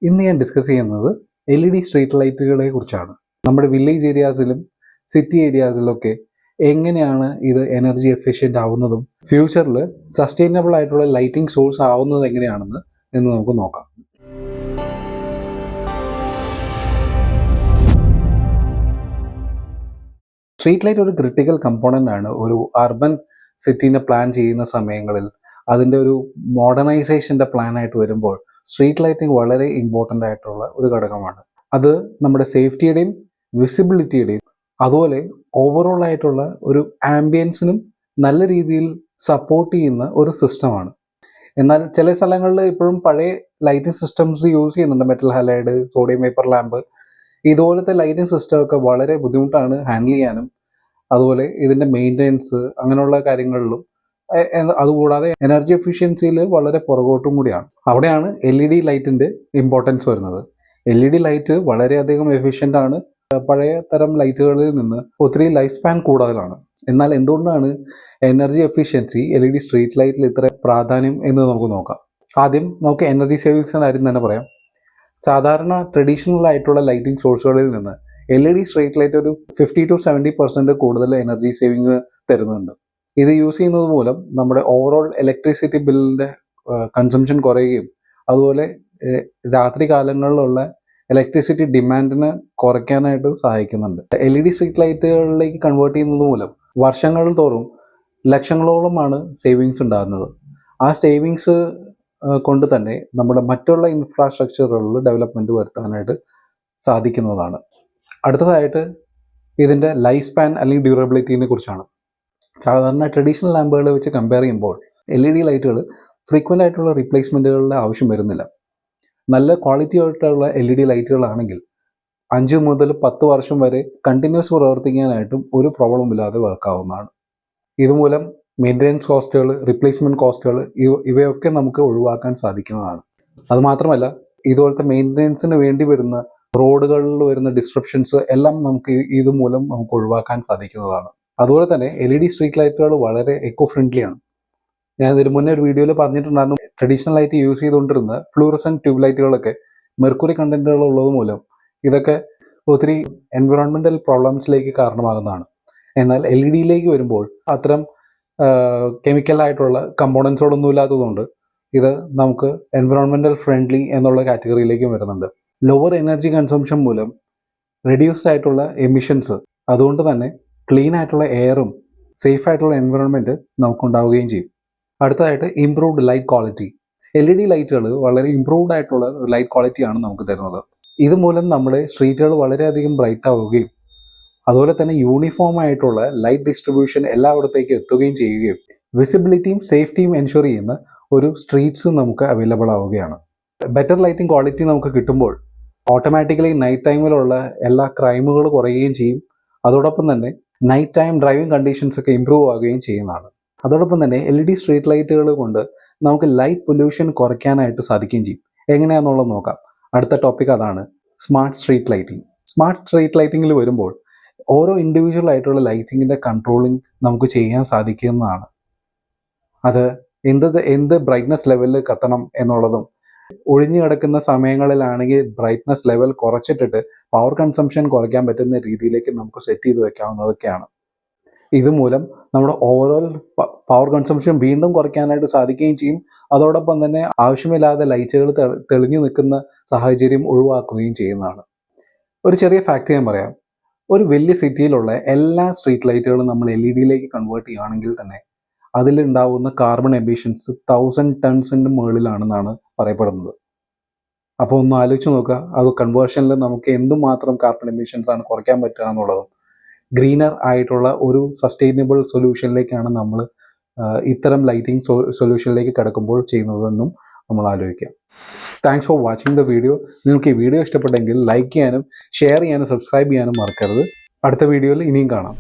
ഇന്ന് ഞാൻ ഡിസ്കസ് ചെയ്യുന്നത് LED സ്ട്രീറ്റ് ലൈറ്റുകളെ കുറിച്ചാണ്. നമ്മുടെ വില്ലേജ് ഏരിയാസിലും സിറ്റി ഏരിയാസിലൊക്കെ എങ്ങനെയാണ് ഇത് എനർജി എഫിഷ്യൻ്റ് ആവുന്നതും ഫ്യൂച്ചറിൽ സസ്റ്റൈനബിൾ ആയിട്ടുള്ള ലൈറ്റിംഗ് സോഴ്സ് ആവുന്നത് എങ്ങനെയാണെന്ന് നമുക്ക് നോക്കാം. സ്ട്രീറ്റ് ലൈറ്റ് ഒരു ക്രിട്ടിക്കൽ കമ്പോണൻ്റ് ആണ്. ഒരു അർബൻ സിറ്റീനെ പ്ലാൻ ചെയ്യുന്ന സമയങ്ങളിൽ അതിൻ്റെ ഒരു മോഡേണൈസേഷൻ്റെ പ്ലാനായിട്ട് വരുമ്പോൾ സ്ട്രീറ്റ് ലൈറ്റിംഗ് വളരെ ഇമ്പോർട്ടൻ്റ് ആയിട്ടുള്ള ഒരു ഘടകമാണ്. അത് നമ്മുടെ സേഫ്റ്റിയുടെയും വിസിബിലിറ്റിയുടെയും അതുപോലെ ഓവറോൾ ആയിട്ടുള്ള ഒരു ആംബിയൻസിനും നല്ല രീതിയിൽ സപ്പോർട്ട് ചെയ്യുന്ന ഒരു സിസ്റ്റമാണ്. എന്നാൽ ചില സ്ഥലങ്ങളിൽ ഇപ്പോഴും പഴയ ലൈറ്റിംഗ് സിസ്റ്റംസ് യൂസ് ചെയ്യുന്നുണ്ട്. Metal halide, sodium vapour lamp, ഇതുപോലത്തെ ലൈറ്റിംഗ് സിസ്റ്റമൊക്കെ വളരെ ബുദ്ധിമുട്ടാണ് ഹാൻഡിൽ ചെയ്യാനും അതുപോലെ ഇതിൻ്റെ മെയിൻ്റെനൻസ് അങ്ങനെയുള്ള കാര്യങ്ങളിലും. അതുകൂടാതെ എനർജി എഫിഷ്യൻസിയിൽ വളരെ പുറകോട്ടും കൂടിയാണ്. അവിടെയാണ് LED ലൈറ്റിൻ്റെ ഇമ്പോർട്ടൻസ് വരുന്നത്. LED ലൈറ്റ് വളരെയധികം എഫിഷ്യൻ്റ് ആണ്. പഴയ തരം ലൈറ്റുകളിൽ നിന്ന് ഒത്തിരി ലൈഫ് സ്പാൻ കൂടുതലാണ്. എന്നാൽ എന്തുകൊണ്ടാണ് എനർജി എഫിഷ്യൻസി LED സ്ട്രീറ്റ് ലൈറ്റിൽ ഇത്ര പ്രാധാന്യം എന്ന് നമുക്ക് നോക്കാം. ആദ്യം നമുക്ക് എനർജി സേവിങ്സിൻ്റെ കാര്യം തന്നെ പറയാം. സാധാരണ ട്രഡീഷണൽ ആയിട്ടുള്ള ലൈറ്റിംഗ് സോഴ്സുകളിൽ നിന്ന് LED സ്ട്രീറ്റ് ലൈറ്റ് ഒരു 50 to 70% കൂടുതൽ എനർജി സേവിങ് തരുന്നുണ്ട്. ഇത് യൂസ് ചെയ്യുന്നത് മൂലം നമ്മുടെ ഓവറോൾ ഇലക്ട്രിസിറ്റി ബില്ലിൻ്റെ കൺസംഷൻ കുറയുകയും അതുപോലെ രാത്രി കാലങ്ങളിലുള്ള ഇലക്ട്രിസിറ്റി ഡിമാൻഡിനെ കുറയ്ക്കാനായിട്ട് സഹായിക്കുന്നുണ്ട്. LED സ്ട്രീറ്റ് ലൈറ്റുകളിലേക്ക് കൺവേർട്ട് ചെയ്യുന്നത് മൂലം വർഷങ്ങൾ തോറും ലക്ഷങ്ങളോളമാണ് സേവിങ്സ് ഉണ്ടാകുന്നത്. ആ സേവിങ്സ് കൊണ്ട് തന്നെ നമ്മുടെ മറ്റുള്ള ഇൻഫ്രാസ്ട്രക്ചറുകളിൽ ഡെവലപ്മെൻറ്റ് വരുത്താനായിട്ട് സാധിക്കുന്നതാണ്. അടുത്തതായിട്ട് ഇതിൻ്റെ ലൈഫ് സ്പാൻ അല്ലെങ്കിൽ ഡ്യൂറബിലിറ്റിനെ കുറിച്ചാണ്. സാധാരണ ട്രഡീഷണൽ ലാമ്പുകളെ വെച്ച് കമ്പയർ ചെയ്യുമ്പോൾ LED ലൈറ്റുകൾ ഫ്രീക്വൻ്റ് ആയിട്ടുള്ള റീപ്ലേസ്മെൻറ്റുകളുടെ ആവശ്യം വരുന്നില്ല. നല്ല ക്വാളിറ്റി ആയിട്ടുള്ള LED ലൈറ്റുകളാണെങ്കിൽ 5 മുതൽ 10 വർഷം വരെ കണ്ടിന്യൂസ് പ്രവർത്തിക്കാനായിട്ടും ഒരു പ്രോബ്ലം ഇല്ലാതെ വർക്കാവുന്നതാണ്. ഇതുമൂലം മെയിൻ്റെനൻസ് കോസ്റ്റുകൾ, റീപ്ലേസ്മെൻറ്റ് കോസ്റ്റുകൾ ഇവയൊക്കെ നമുക്ക് ഒഴിവാക്കാൻ സാധിക്കുന്നതാണ്. അതുമാത്രമല്ല ഇതുപോലത്തെ മെയിൻ്റെനൻസിന് വേണ്ടി വരുന്ന റോഡുകളിൽ വരുന്ന ഡിസ്ട്രപ്ഷൻസ് എല്ലാം നമുക്ക് ഇതുമൂലം നമുക്ക് ഒഴിവാക്കാൻ സാധിക്കുന്നതാണ്. അതുപോലെ തന്നെ LED സ്ട്രീറ്റ് ലൈറ്റുകൾ വളരെ എക്കോ ഫ്രണ്ട്ലിയാണ്. ഞാൻ ഇതിന് മുന്നേ ഒരു വീഡിയോയിൽ പറഞ്ഞിട്ടുണ്ടായിരുന്നു, ട്രഡീഷണൽ ലൈറ്റ് യൂസ് ചെയ്തുകൊണ്ടിരുന്ന ഫ്ലൂറസെൻറ്റ് ട്യൂബ് ലൈറ്റുകളൊക്കെ മെർക്കുറി കണ്ടൻറ്റുകൾ ഉള്ളത് മൂലം ഇതൊക്കെ ഒത്തിരി എൻവിറോൺമെൻറ്റൽ പ്രോബ്ലംസിലേക്ക് കാരണമാകുന്നതാണ്. എന്നാൽ LED വരുമ്പോൾ അത്തരം കെമിക്കലായിട്ടുള്ള കമ്പോണൻസുകളൊന്നും ഇല്ലാത്തതുകൊണ്ട് ഇത് നമുക്ക് എൻവിറോൺമെൻറ്റൽ ഫ്രണ്ട്ലി എന്നുള്ള കാറ്റഗറിയിലേക്കും വരുന്നുണ്ട്. ലോവർ എനർജി കൺസംഷൻ മൂലം റെഡ്യൂസ് ആയിട്ടുള്ള എമിഷൻസ്, അതുകൊണ്ട് തന്നെ ക്ലീൻ ആയിട്ടുള്ള എയറും സേഫ് ആയിട്ടുള്ള എൻവിറോൺമെൻറ്റ് നമുക്കുണ്ടാവുകയും ചെയ്യും. അടുത്തതായിട്ട് ഇംപ്രൂവ്ഡ് ലൈറ്റ് ക്വാളിറ്റി. LED ലൈറ്റുകൾ വളരെ ഇംപ്രൂവ്ഡ് ആയിട്ടുള്ള ലൈറ്റ് ക്വാളിറ്റിയാണ് നമുക്ക് തരുന്നത്. ഇതുമൂലം നമ്മുടെ സ്ട്രീറ്റുകൾ വളരെയധികം ബ്രൈറ്റ് ആവുകയും അതുപോലെ തന്നെ യൂണിഫോം ആയിട്ടുള്ള ലൈറ്റ് ഡിസ്ട്രിബ്യൂഷൻ എല്ലായിടത്തേക്കും എത്തുകയും ചെയ്യുകയും വിസിബിലിറ്റിയും സേഫ്റ്റിയും എൻഷുർ ചെയ്യുന്ന ഒരു സ്ട്രീറ്റ്സ് നമുക്ക് അവൈലബിൾ ആവുകയാണ്. ബെറ്റർ ലൈറ്റിംഗ് ക്വാളിറ്റി നമുക്ക് കിട്ടുമ്പോൾ ഓട്ടോമാറ്റിക്കലി നൈറ്റ് ടൈമിലുള്ള എല്ലാ ക്രൈമുകൾ കുറയുകയും ചെയ്യും. അതോടൊപ്പം തന്നെ നൈറ്റ് ടൈം ഡ്രൈവിംഗ് കണ്ടീഷൻസ് ഒക്കെ ഇമ്പ്രൂവ് ആവുകയും ചെയ്യുന്നതാണ്. അതോടൊപ്പം തന്നെ LED സ്ട്രീറ്റ് ലൈറ്റുകൾ കൊണ്ട് നമുക്ക് ലൈറ്റ് പൊല്യൂഷൻ കുറയ്ക്കാനായിട്ട് സാധിക്കുകയും ചെയ്യും. എങ്ങനെയാണെന്നുള്ളത് നോക്കാം. അടുത്ത ടോപ്പിക് അതാണ്, smart street lighting. Smart street ലൈറ്റിങ്ങിൽ വരുമ്പോൾ ഓരോ ഇൻഡിവിജ്വൽ ആയിട്ടുള്ള ലൈറ്റിങ്ങിൻ്റെ കൺട്രോളിങ് നമുക്ക് ചെയ്യാൻ സാധിക്കുന്നതാണ്. അത് എന്ത് ബ്രൈറ്റ്നസ് ലെവലിൽ കത്തണം എന്നുള്ളതും, ഒഴിഞ്ഞു കിടക്കുന്ന സമയങ്ങളിലാണെങ്കിൽ ബ്രൈറ്റ്നസ് ലെവൽ കുറച്ചിട്ടിട്ട് പവർ കൺസംഷൻ കുറയ്ക്കാൻ പറ്റുന്ന രീതിയിലേക്ക് നമുക്ക് സെറ്റ് ചെയ്ത് വെക്കാവുന്നതൊക്കെയാണ്. ഇതുമൂലം നമ്മുടെ ഓവറോൾ പവർ കൺസംഷൻ വീണ്ടും കുറയ്ക്കാനായിട്ട് സാധിക്കുകയും ചെയ്യും. അതോടൊപ്പം തന്നെ ആവശ്യമില്ലാതെ ലൈറ്റുകൾ തെളിഞ്ഞു നിൽക്കുന്ന സാഹചര്യം ഒഴിവാക്കുകയും ചെയ്യുന്നതാണ്. ഒരു ചെറിയ ഫാക്റ്റ് ഞാൻ പറയാം. ഒരു വലിയ സിറ്റിയിലുള്ള എല്ലാ സ്ട്രീറ്റ് ലൈറ്റുകളും നമ്മൾ LED കൺവേർട്ട് ചെയ്യുകയാണെങ്കിൽ തന്നെ അതിലുണ്ടാവുന്ന കാർബൺ എമിഷൻസ് 1000 ടൺസിൻ്റെ മുകളിലാണെന്നാണ് പറയപ്പെടുന്നത്. അപ്പോൾ ഒന്ന് ആലോചിച്ച് നോക്കുക, അത് കൺവേർഷനിൽ നമുക്ക് എന്തുമാത്രം കാർബൺ എമിഷൻസ് ആണ് കുറയ്ക്കാൻ പറ്റുക എന്നുള്ളതും. ഗ്രീനർ ആയിട്ടുള്ള ഒരു സസ്റ്റൈനബിൾ സൊല്യൂഷനിലേക്കാണ് നമ്മൾ ഇത്തരം ലൈറ്റിംഗ് സൊല്യൂഷനിലേക്ക് കിടക്കുമ്പോൾ ചെയ്യുന്നതെന്നും നമ്മൾ ആലോചിക്കുക. Thanks for watching the video. നിങ്ങൾക്ക് ഈ വീഡിയോ ഇഷ്ടപ്പെട്ടെങ്കിൽ ലൈക്ക് ചെയ്യാനും ഷെയർ ചെയ്യാനും സബ്സ്ക്രൈബ് ചെയ്യാനും മറക്കരുത്. അടുത്ത വീഡിയോയിൽ ഇനിയും കാണാം.